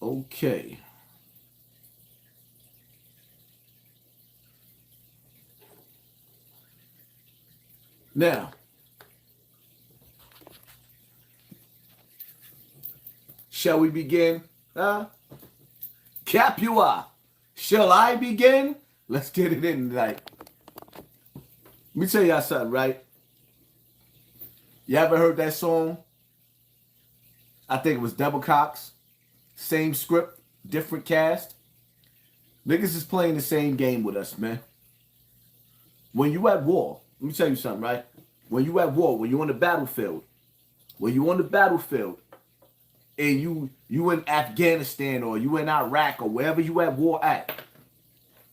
Okay. Now, shall we begin? Capua. Shall I begin? Let's get it in tonight. Let me tell y'all something, right? You ever heard that song? I think it was Double Cox. Same script, different cast. Niggas is playing the same game with us, man. When you at war, let me tell you something, right? When you at war, when you on the battlefield, and you in Afghanistan or you in Iraq or wherever you at war at,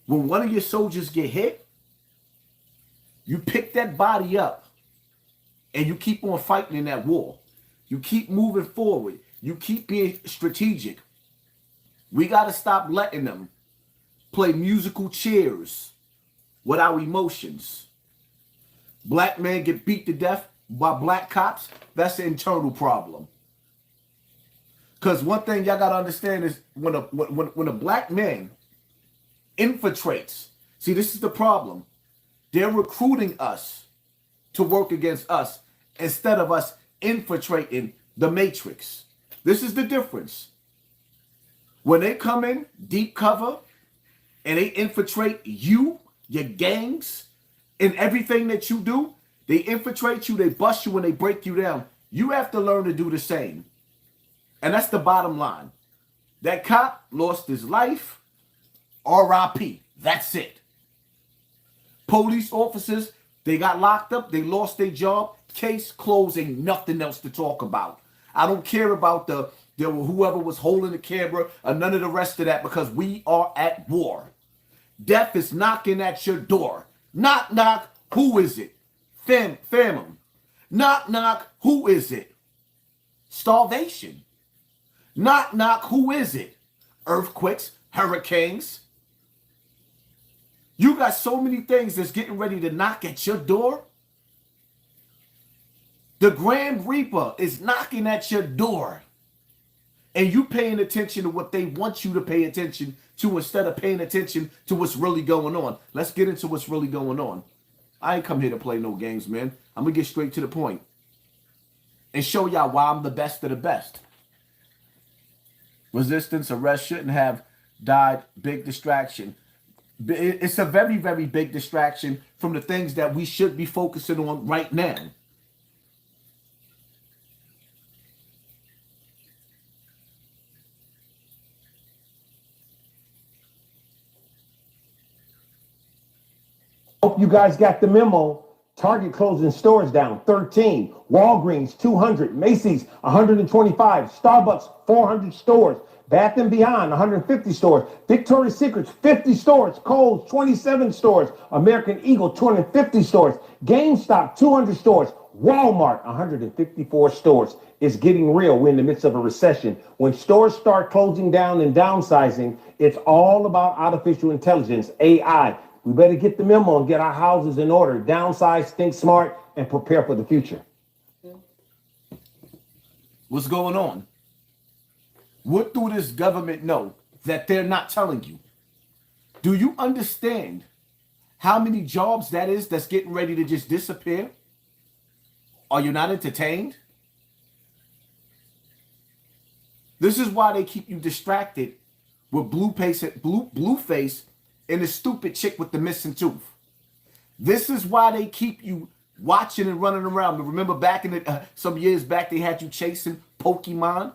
when one of your soldiers get hit, you pick that body up and you keep on fighting in that war. You keep moving forward. You keep being strategic. We got to stop letting them play musical chairs with our emotions. Black men get beat to death by black cops. That's an internal problem. Because one thing y'all got to understand is when a black man infiltrates, see, this is the problem. They're recruiting us to work against us instead of us infiltrating the matrix. This is the difference. When they come in deep cover and they infiltrate you, your gangs, and everything that you do, they infiltrate you, they bust you, and they break you down. You have to learn to do the same. And that's the bottom line. That cop lost his life. R.I.P. That's it. Police officers, they got locked up. They lost their job. Case closed. Ain't nothing else to talk about. I don't care about whoever was holding the camera or none of the rest of that, because we are at war. Death is knocking at your door. Knock, knock. Who is it? Famine. Knock, knock. Who is it? Starvation. Knock, knock. Who is it? Earthquakes, hurricanes. You got so many things that's getting ready to knock at your door. The Grand Reaper is knocking at your door. And you paying attention to what they want you to pay attention to instead of paying attention to what's really going on. Let's get into what's really going on. I ain't come here to play no games, man. I'm going to get straight to the point and show y'all why I'm the best of the best. Resistance arrest shouldn't have died. Big distraction. It's a very, very big distraction from the things that we should be focusing on right now. Hope you guys got the memo. Target closing stores down 13, Walgreens 200, Macy's 125, Starbucks 400 stores, Bath & Beyond 150 stores, Victoria's Secrets 50 stores, Kohl's 27 stores, American Eagle 250 stores, GameStop 200 stores, Walmart 154 stores. It's getting real. We're in the midst of a recession. When stores start closing down and downsizing, it's all about artificial intelligence, AI. We better get the memo and get our houses in order. Downsize, think smart, and prepare for the future. What's going on? What do this government know that they're not telling you? Do you understand how many jobs that is that's getting ready to just disappear? Are you not entertained? This is why they keep you distracted with Blueface and the stupid chick with the missing tooth. This is why they keep you watching and running around. But remember back in some years back, they had you chasing Pokemon.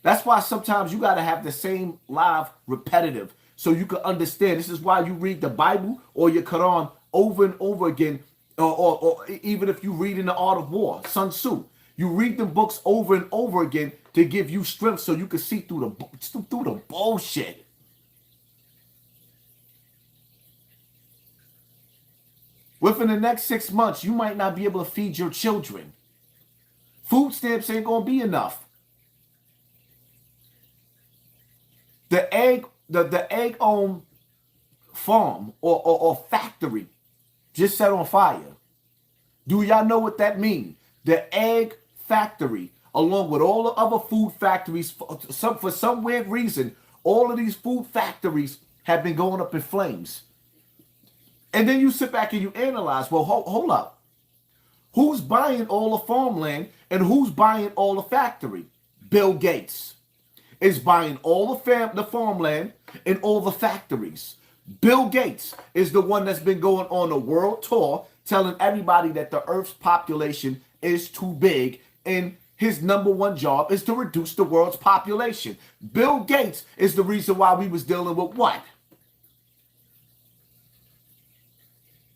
That's why sometimes you got to have the same live repetitive so you can understand. This is why you read the Bible or your Quran over and over again, or even if you read in the Art of War, Sun Tzu. You read the books over and over again to give you strength so you can see through the bullshit. Within the next 6 months, you might not be able to feed your children. Food stamps ain't going to be enough. The egg on farm or factory just set on fire. Do y'all know what that means? The egg factory along with all the other food factories. For some weird reason, all of these food factories have been going up in flames. And then you sit back and you analyze, well, hold up. Who's buying all the farmland and who's buying all the factory? Bill Gates is buying all the farmland and all the factories. Bill Gates is the one that's been going on a world tour telling everybody that the Earth's population is too big and his number one job is to reduce the world's population. Bill Gates is the reason why we was dealing with what?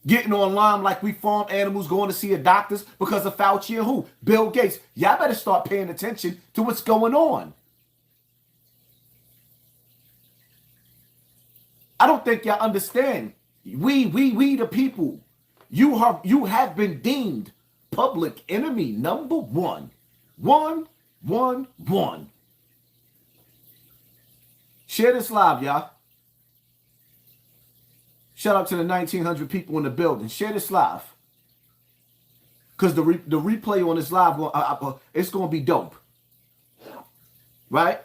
Getting online like we farm animals, going to see a doctors because of Fauci and who? Bill Gates. Y'all better start paying attention to what's going on. I don't think y'all understand. We the people. You have been deemed public enemy number one. One. Share this live, y'all. Shout out to the 1,900 people in the building. Share this live. Because the replay on this live, it's going to be dope. Right?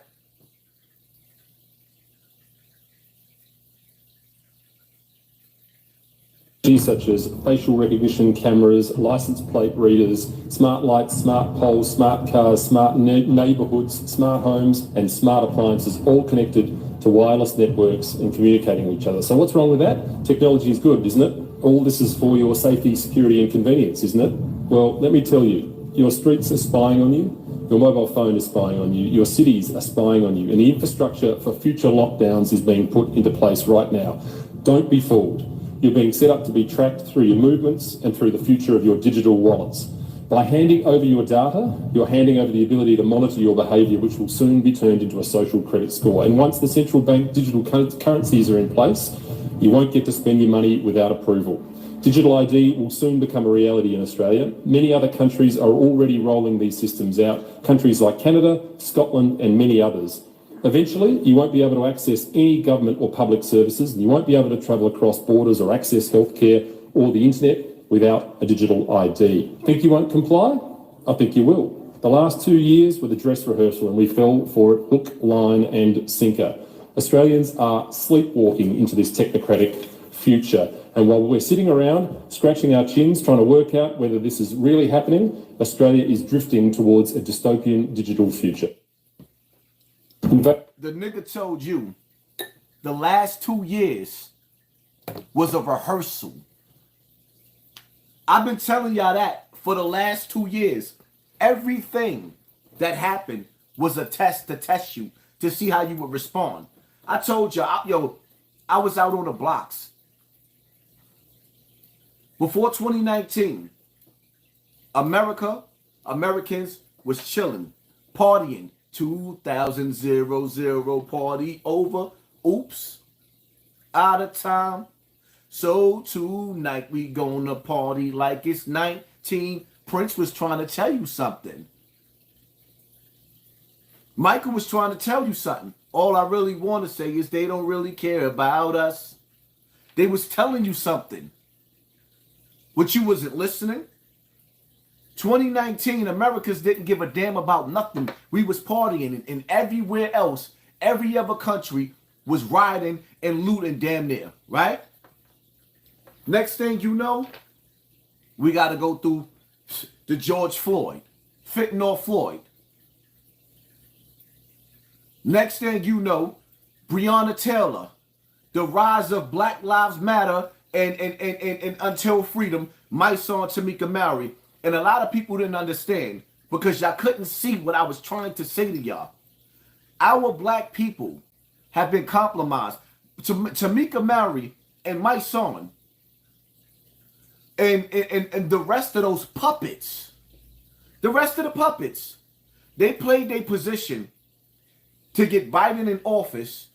Such as facial recognition cameras, license plate readers, smart lights, smart poles, smart cars, smart neighbourhoods, smart homes, and smart appliances, all connected to wireless networks and communicating with each other. So what's wrong with that? Technology is good, isn't it? All this is for your safety, security and convenience, isn't it? Well, let me tell you, your streets are spying on you, your mobile phone is spying on you, your cities are spying on you, and the infrastructure for future lockdowns is being put into place right now. Don't be fooled. You're being set up to be tracked through your movements and through the future of your digital wallets. By handing over your data, you're handing over the ability to monitor your behaviour, which will soon be turned into a social credit score. And once the central bank digital currencies are in place, you won't get to spend your money without approval. Digital ID will soon become a reality in Australia. Many other countries are already rolling these systems out, countries like Canada, Scotland and many others. Eventually, you won't be able to access any government or public services, and you won't be able to travel across borders or access healthcare or the internet without a digital ID. Think you won't comply? I think you will. The last 2 years were the dress rehearsal and we fell for it hook, line and sinker. Australians are sleepwalking into this technocratic future. And while we're sitting around scratching our chins trying to work out whether this is really happening, Australia is drifting towards a dystopian digital future. The nigga told you the last 2 years was a rehearsal. I've been telling y'all that for the last 2 years. Everything that happened was a test to test you, to see how you would respond. I told y'all, I was out on the blocks. Before 2019, Americans was chilling, partying. 2000 party over. Oops. Out of time. So tonight we gonna party like it's 19. Prince was trying to tell you something. Michael was trying to tell you something. All I really want to say is they don't really care about us. They was telling you something. But you wasn't listening. 2019, Americans didn't give a damn about nothing. We was partying, and everywhere else, every other country was rioting and looting damn near, right? Next thing you know, we got to go through the George Floyd, fentanyl Floyd. Next thing you know, Breonna Taylor, the rise of Black Lives Matter and Until Freedom, my song Tamika Mallory. And a lot of people didn't understand because y'all couldn't see what I was trying to say to y'all. Our black people have been compromised. Tamika Mallory and my son and the rest of those puppets, the rest of the puppets, they played their position to get Biden in office.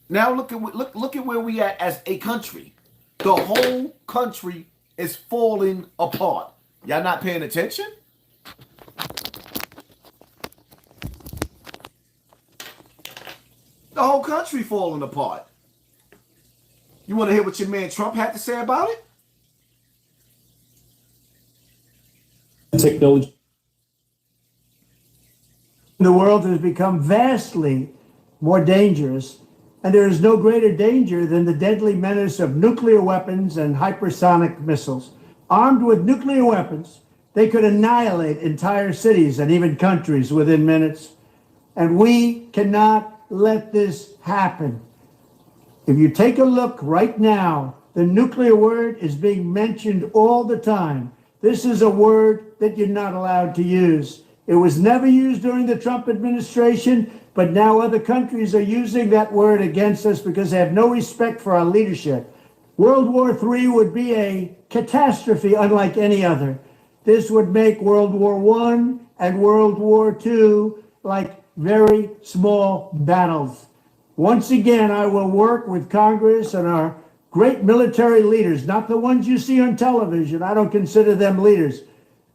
Now look at where we at as a country. The whole country is falling apart. Y'all not paying attention? The whole country falling apart. You want to hear what your man Trump had to say about it? Technology. The world has become vastly more dangerous, and there is no greater danger than the deadly menace of nuclear weapons and hypersonic missiles. Armed with nuclear weapons, they could annihilate entire cities and even countries within minutes. And we cannot let this happen. If you take a look right now, the nuclear word is being mentioned all the time. This is a word that you're not allowed to use. It was never used during the Trump administration, but now other countries are using that word against us because they have no respect for our leadership. World War III would be a catastrophe unlike any other. This would make World War I and World War II like very small battles. Once again, I will work with Congress and our great military leaders, not the ones you see on television. I don't consider them leaders.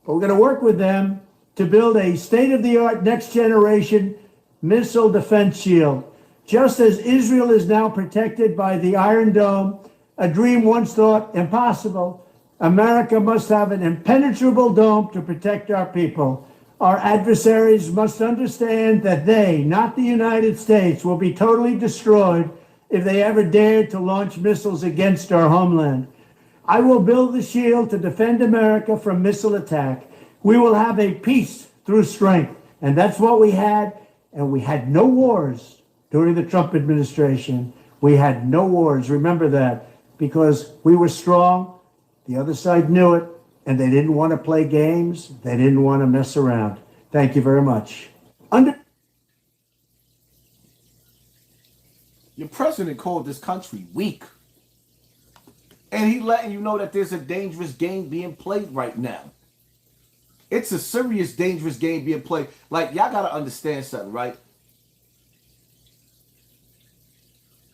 But we're going to work with them to build a state-of-the-art next-generation missile defense shield. Just as Israel is now protected by the Iron Dome, a dream once thought impossible, America must have an impenetrable dome to protect our people. Our adversaries must understand that they, not the United States, will be totally destroyed if they ever dare to launch missiles against our homeland. I will build the shield to defend America from missile attack. We will have a peace through strength. And that's what we had. And we had no wars during the Trump administration. We had no wars. Remember that, because we were strong. The other side knew it. And they didn't want to play games. They didn't want to mess around. Thank you very much. Your president called this country weak. And he letting you know that there's a dangerous game being played right now. It's a serious, dangerous game being played. Like, y'all got to understand something, right?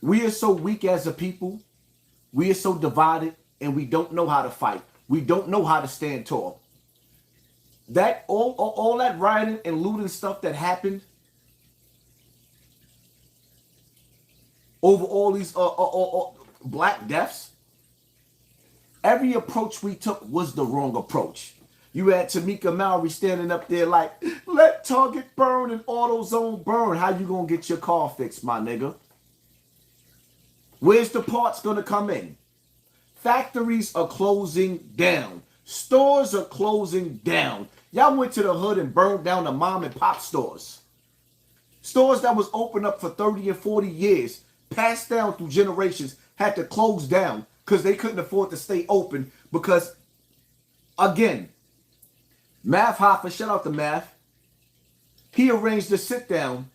We are so weak as a people. We are so divided, and we don't know how to fight. We don't know how to stand tall. That all that rioting and looting stuff that happened over all these black deaths, every approach we took was the wrong approach. You had Tamika Mallory standing up there like, let Target burn and AutoZone burn. How you gonna get your car fixed, my nigga? Where's the parts gonna come in? Factories are closing down. Stores are closing down. Y'all went to the hood and burned down the mom and pop stores. Stores that was open up for 30 and 40 years, passed down through generations, had to close down because they couldn't afford to stay open because, again, Math Hoffa, shout out to Math, he arranged a sit down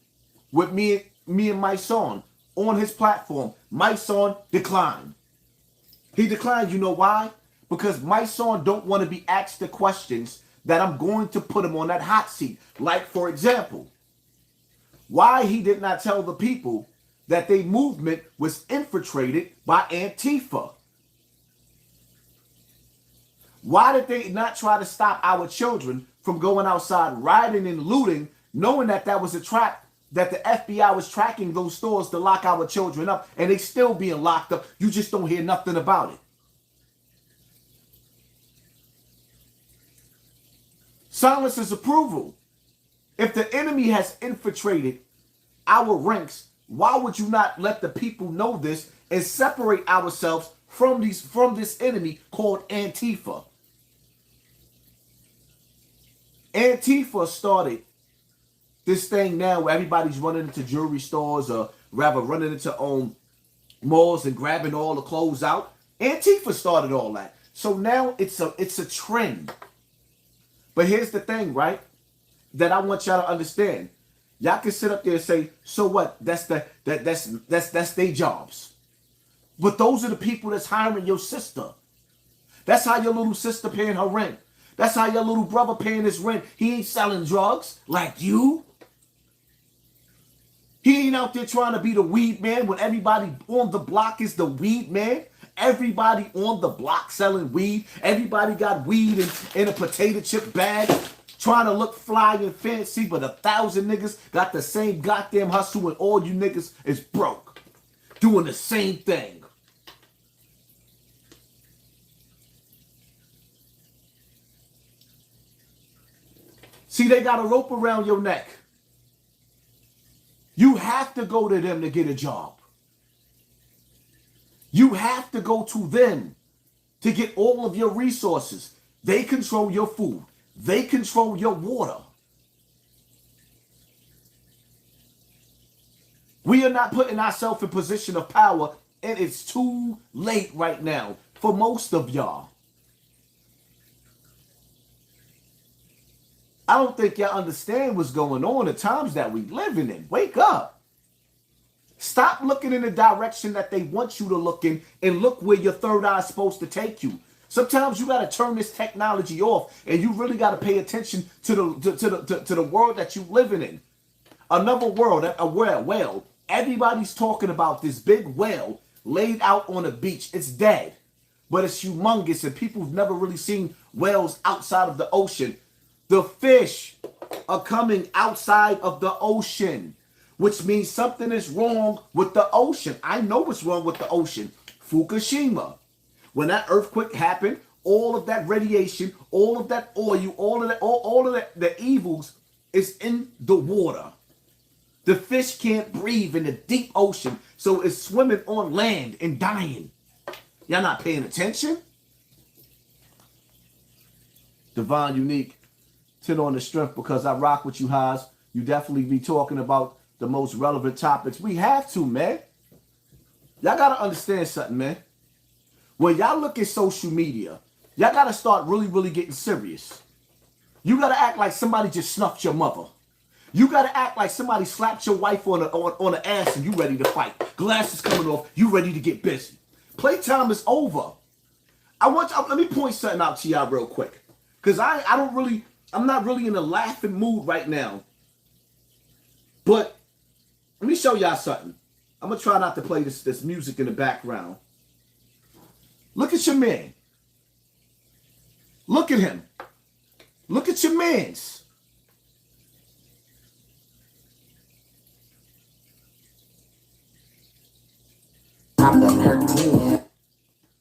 with me and my son on his platform. My son declined. He declined, you know why? Because my son don't want to be asked the questions that I'm going to put him on that hot seat. Like, for example, why he did not tell the people that their movement was infiltrated by Antifa. Why did they not try to stop our children from going outside rioting and looting, knowing that that was a trap, that the FBI was tracking those stores to lock our children up, and they still being locked up? You just don't hear nothing about it. Silence is approval. If the enemy has infiltrated our ranks, why would you not let the people know this and separate ourselves from this enemy called Antifa? Antifa started this thing now where everybody's running into jewelry stores, or rather running into malls and grabbing all the clothes out. Antifa started all that. So now it's a trend. But here's the thing, right? That I want y'all to understand. Y'all can sit up there and say, so what? That's their jobs. But those are the people that's hiring your sister. That's how your little sister paying her rent. That's how your little brother paying his rent. He ain't selling drugs like you. He ain't out there trying to be the weed man when everybody on the block is the weed man. Everybody on the block selling weed. Everybody got weed in a potato chip bag, trying to look fly and fancy, but 1,000 niggas got the same goddamn hustle and all you niggas is broke, doing the same thing. See, they got a rope around your neck. You have to go to them to get a job. You have to go to them to get all of your resources. They control your food. They control your water. We are not putting ourselves in position of power, and it's too late right now for most of y'all. I don't think y'all understand what's going on, the times that we living in. Wake up. Stop looking in the direction that they want you to look in and look where your third eye is supposed to take you. Sometimes you got to turn this technology off, and you really got to pay attention to the world that you living in. Another world, a whale. Everybody's talking about this big whale laid out on a beach. It's dead, but it's humongous, and people have never really seen whales outside of the ocean. The fish are coming outside of the ocean, which means something is wrong with the ocean. I know what's wrong with the ocean. Fukushima. When that earthquake happened, all of that radiation, all of that oil, all of that, the evils is in the water. The fish can't breathe in the deep ocean, so it's swimming on land and dying. Y'all not paying attention? Divine Unique, 10 on the strength, because I rock with you, Haas. You definitely be talking about the most relevant topics. We have to, man. Y'all got to understand something, man. When y'all look at social media, y'all got to start really getting serious. You got to act like somebody just snuffed your mother. You got to act like somebody slapped your wife on the ass and you ready to fight. Glasses coming off, you ready to get busy. Playtime is over. Let me point something out to y'all real quick. Because I'm not really in a laughing mood right now. But let me show y'all something. I'm going to try not to play this music in the background. Look at your man. Look at him. Look at your mans.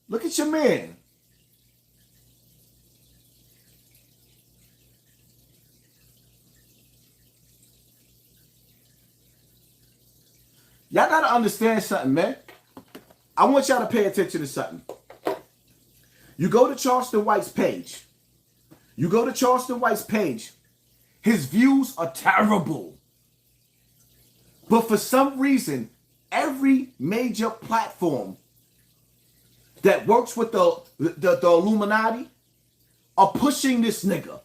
Look at your man. Y'all gotta understand something, man. I want y'all to pay attention to something. You go to Charleston White's page. His views are terrible. But for some reason, every major platform that works with the Illuminati are pushing this nigga.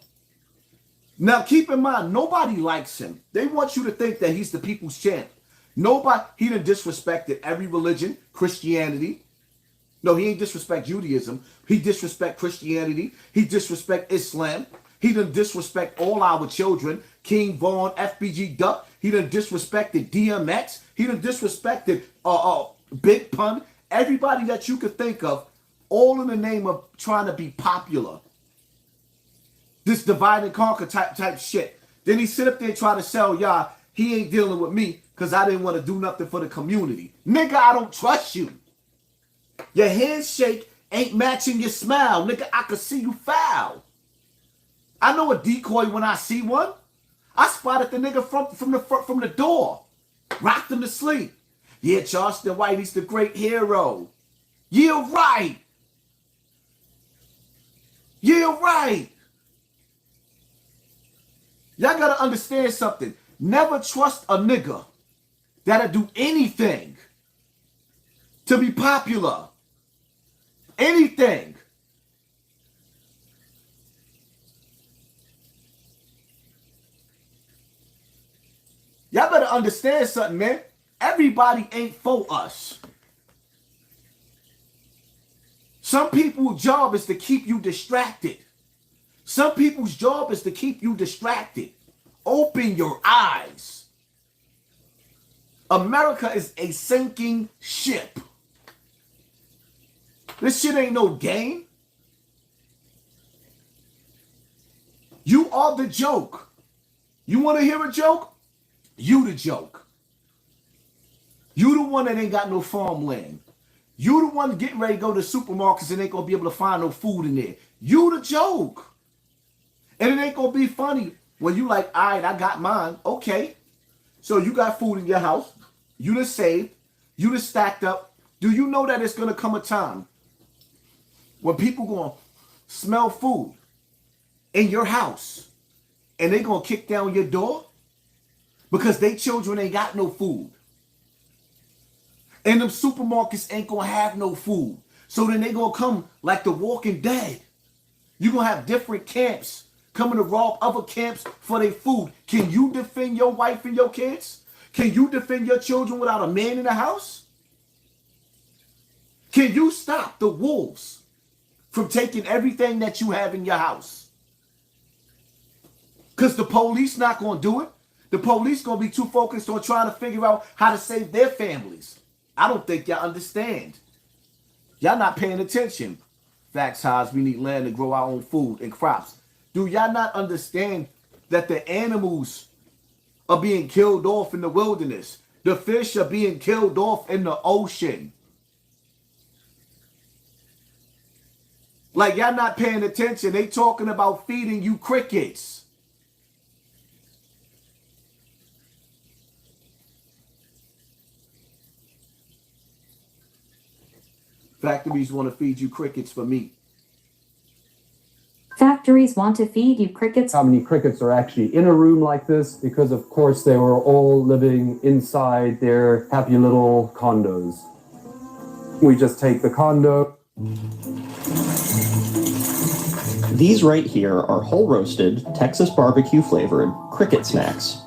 Now, keep in mind, nobody likes him. They want you to think that he's the people's champ. He done disrespected every religion, Christianity. No, he ain't disrespect Judaism. He disrespect Christianity. He disrespect Islam. He done disrespect all our children. King Vaughn, FBG Duck. He done disrespected DMX. He done disrespected Big Pun. Everybody that you could think of, all in the name of trying to be popular. This divide and conquer type shit. Then he sit up there and try to sell y'all, he ain't dealing with me because I didn't want to do nothing for the community. Nigga, I don't trust you. Your handshake ain't matching your smile. Nigga, I can see you foul. I know a decoy when I see one. I spotted the nigga from the door. Rocked him to sleep. Yeah, Charleston White, he's the great hero. Yeah, right. Yeah, right. Y'all gotta understand something. Never trust a nigga that'll do anything to be popular. Anything. Y'all better understand something, man. Everybody ain't for us. Some people's job is to keep you distracted. Some people's job is to keep you distracted. Open your eyes. America is a sinking ship. This shit ain't no game. You are the joke. You want to hear a joke? You the joke. You the one that ain't got no farmland. You the one getting ready to go to supermarkets and ain't gonna be able to find no food in there. You the joke. And it ain't gonna be funny when you like, all right, I got mine. Okay. So you got food in your house. You done saved. You done stacked up. Do you know that it's going to come a time when people going to smell food in your house and they going to kick down your door because they children ain't got no food? And them supermarkets ain't going to have no food. So then they going to come like the Walking Dead. You're going to have different camps coming to rob other camps for their food. Can you defend your wife and your kids? Can you defend your children without a man in the house? Can you stop the wolves from taking everything that you have in your house? Because the police not going to do it. The police going to be too focused on trying to figure out how to save their families. I don't think y'all understand. Y'all not paying attention. Facts, Haas, we need land to grow our own food and crops. Do y'all not understand that the animals are being killed off in the wilderness? The fish are being killed off in the ocean. Like y'all not paying attention. They talking about feeding you crickets. Factories want to feed you crickets for meat. Factories want to feed you crickets. How many crickets are actually in a room like this? Because of course they were all living inside their happy little condos. We just take the condo. These right here are whole roasted, Texas barbecue flavored cricket snacks.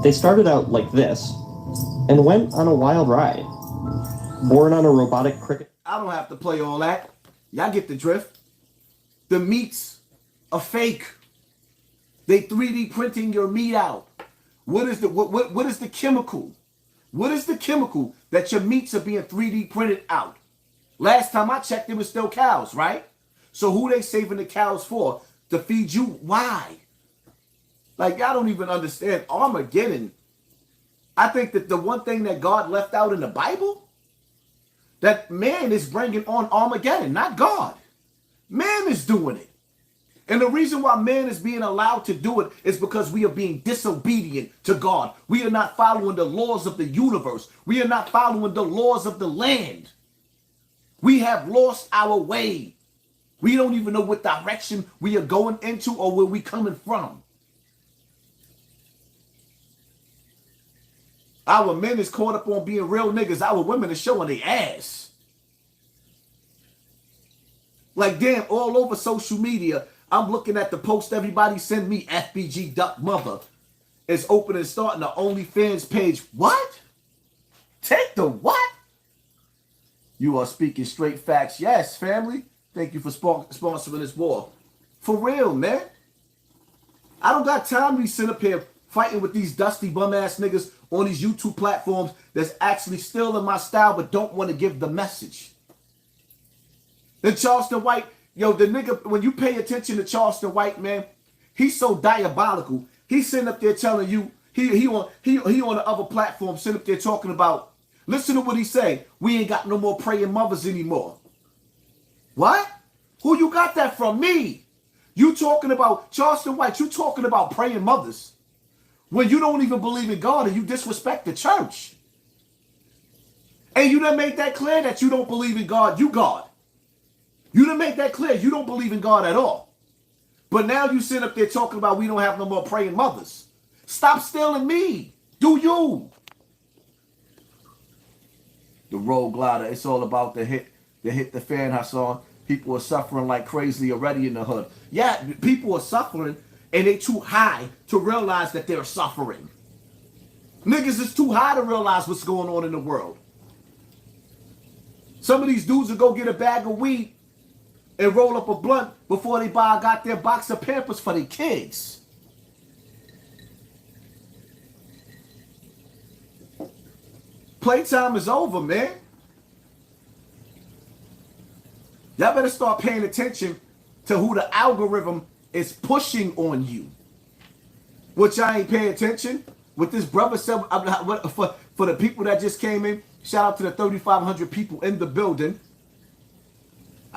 They started out like this and went on a wild ride. Born on a robotic cricket. I don't have to play all that. Y'all get the drift. The meats are fake. They 3D printing your meat out. What is the chemical? What is the chemical that your meats are being 3D printed out? Last time I checked, it was still cows, right? So who they saving the cows for? To feed you? Why? Like, y'all don't even understand Armageddon. I think that the one thing that God left out in the Bible, that man is bringing on Armageddon, not God. Man is doing it. And the reason why man is being allowed to do it is because we are being disobedient to God. We are not following the laws of the universe. We are not following the laws of the land. We have lost our way. We don't even know what direction we are going into or where we coming from. Our men is caught up on being real niggas. Our women are showing their ass. Like, damn, all over social media, I'm looking at the post everybody send me, FBG Duck Mother is open and starting the OnlyFans page. What? Take the what? You are speaking straight facts. Yes, family. Thank you for sponsoring this war. For real, man. I don't got time to be sitting up here fighting with these dusty bum-ass niggas on these YouTube platforms that's actually still in my style but don't want to give the message. Then Charleston White, yo, the nigga, when you pay attention to Charleston White, man, he's so diabolical. He's sitting up there telling you, he on the other platform sitting up there talking about, listen to what he say, we ain't got no more praying mothers anymore. What? Who you got that from? Me. You talking about Charleston White, you talking about praying mothers when you don't even believe in God and you disrespect the church. And you done made that clear that you don't believe in God, you God. You done make that clear you don't believe in God at all. But now you sit up there talking about we don't have no more praying mothers. Stop stealing me. Do you? The road glider, it's all about the hit the fan, Hassan. People are suffering like crazy already in the hood. Yeah, people are suffering and they too high to realize that they're suffering. Niggas is too high to realize what's going on in the world. Some of these dudes will go get a bag of weed and roll up a blunt before they got their box of Pampers for their kids. Playtime is over, man. Y'all better start paying attention to who the algorithm is pushing on you. Which I ain't paying attention. What this brother said, for the people that just came in, shout out to the 3,500 people in the building.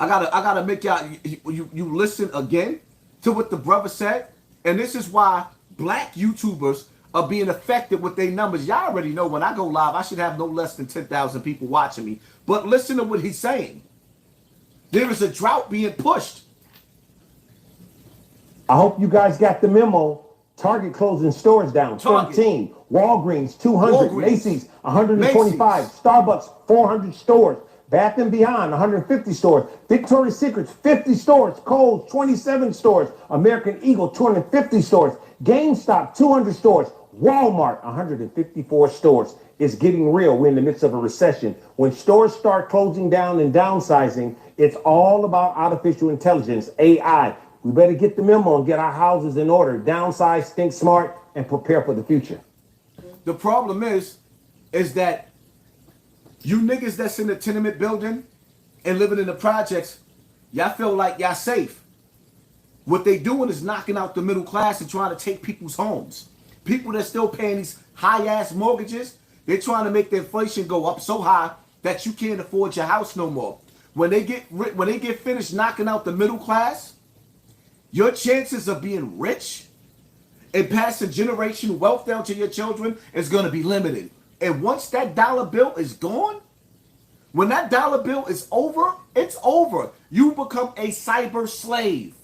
I gotta make y'all you listen again to what the brother said. And this is why black YouTubers are being affected with their numbers. Y'all already know when I go live, I should have no less than 10,000 people watching me. But listen to what he's saying. There is a drought being pushed. I hope you guys got the memo. Target closing stores down, Target. 13. Walgreens, 200. Walgreens. Macy's, 125. Macy's. Starbucks, 400 stores. Bath & Beyond, 150 stores. Victoria's Secrets, 50 stores. Kohl's, 27 stores. American Eagle, 250 stores. GameStop, 200 stores. Walmart, 154 stores. It's getting real. We're in the midst of a recession. When stores start closing down and downsizing, it's all about artificial intelligence, AI. We better get the memo and get our houses in order. Downsize, think smart, and prepare for the future. The problem is that you niggas that's in the tenement building and living in the projects, y'all feel like y'all safe. What they doing is knocking out the middle class and trying to take people's homes. People that's still paying these high-ass mortgages, they're trying to make the inflation go up so high that you can't afford your house no more. When they get finished knocking out the middle class, your chances of being rich and passing generational wealth down to your children is going to be limited. And once that dollar bill is gone, when that dollar bill is over, it's over. You become a cyber slave.